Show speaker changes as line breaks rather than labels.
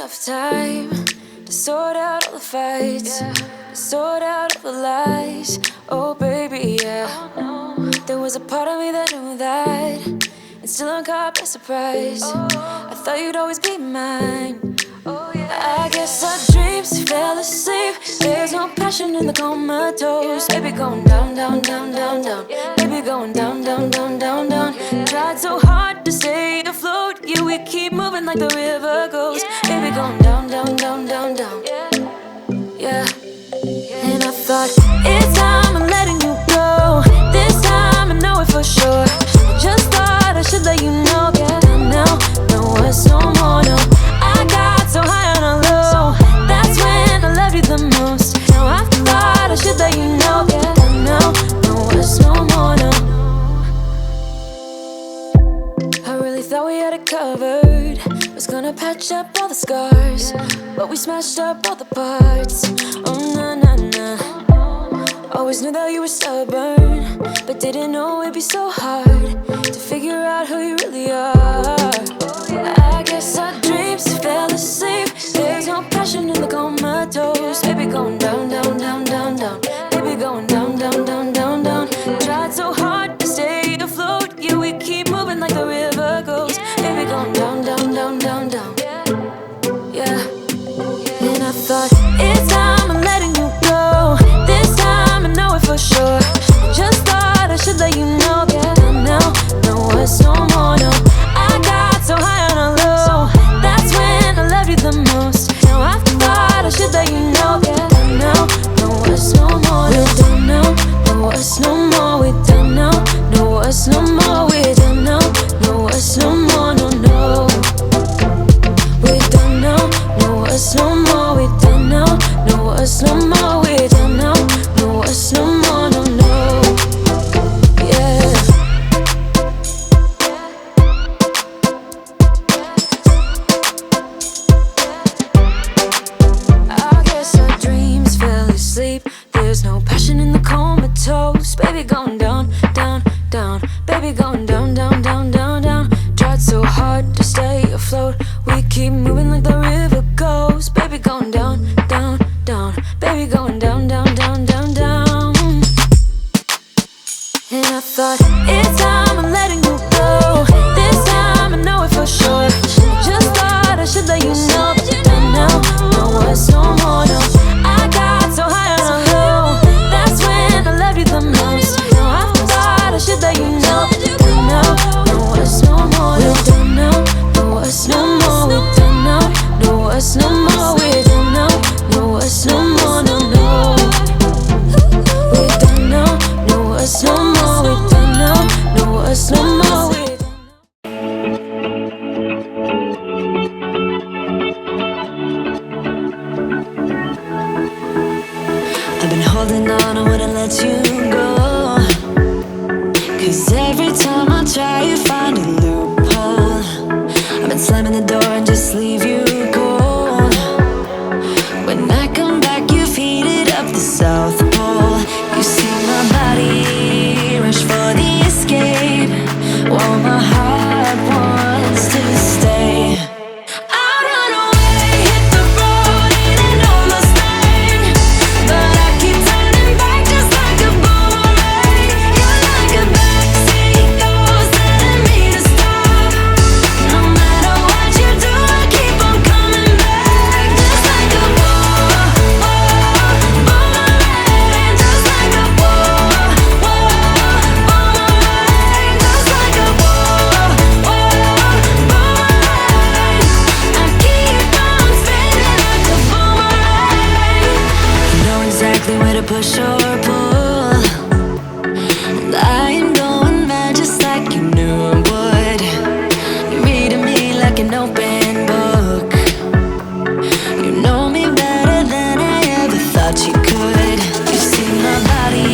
enough time to sort out all the fights, to sort out all the lies. Oh baby, yeah. There was a part of me that knew that, and still I'm caught by surprise. I thought you'd always be mine. I guess our dreams fell asleep. There's no passion in the comatose. Baby going down, down, down, down, down. Baby going down, down, down, down, down. Tried so hard to stay afloat. Yeah, we keep moving like the river goes. Baby going down, down, down, down, down. Yeah. And I thought, it's time I'm letting you go. This time I know it for sure. I just thought I should let you know. Yeah, now, no, it's no more, no. I got so high on a low. That's when I loved you the most. Now I thought I should let you know. Yeah, now, no, it's no more, no. I really thought we had it covered. Was gonna patch up all the scars, but we smashed up all the parts. Oh, nah, nah, nah. Always knew that you were stubborn, but didn't know it'd be so hard to figure out who you really are. I guess our dreams fell asleep. There's no passion in the comatose. Baby going down, down, down, down, down. Baby going down, down, down, down, down. Tried so hard to stay afloat. Yeah, we keep moving like the river goes. Baby going down, down, down, down, down. Yeah. And I thought, it's time I'm letting you go. This time I know it for sure. I just thought I should let you know. Yeah, now, no, it's no more, no. I got so high on a low. That's when I loved you the most. Now I thought I should let you know. Yeah, now, no, it's no more, no. We don't know, no, it's no more. We don't know, no, it's no more. We don't know, no, it's no more, no, no. We don't know, no, it's no more. We don't know, no, it's no more. We don't know, no, it's no more, no, no. Yeah. I guess our dreams fell asleep. There's no passion in the comatose. Baby going down, down, down. Baby going down, down, down, down, down. Tried so hard to stay afloat. We keep moving like the river goes. Baby going down, down, down. Baby going down, down, down, down, down. And I thought, it's time I'm letting you go. This time I know it for sure. Just thought I should let you know. And now, no, it's no more, no. I got so high on a low. That's when I loved you the most. Now I thought I should let you know. And now, no, it's no more, no. We don't know, no, it's no more. We don't know, no, it's no more. We don't know, no, it's no more, no, no. We don't know, no, it's no more. We don't know, no, it's no more. We don't know.
I've been holding on, I wouldn't let you go. 'Cause every time I try, you find a loophole. I've been slamming the door and just leave you cold. When I come back, you've heated up the South Pole. You see my body rush for the escape, while my heart wants to stay. I run away, hit the road, ain't almost late, but I keep turning back just like a boomerang. You're like a backseat ghost telling me to stop. No matter what you do, I keep on coming back, just like a boomerang, just like a boomerang, just like a boomerang. I keep on spinning like a boomerang. You know exactly where to push or pull, and I am going mad just like you knew I would. You're reading me like an open book. You know me better than I ever thought you could. You see my body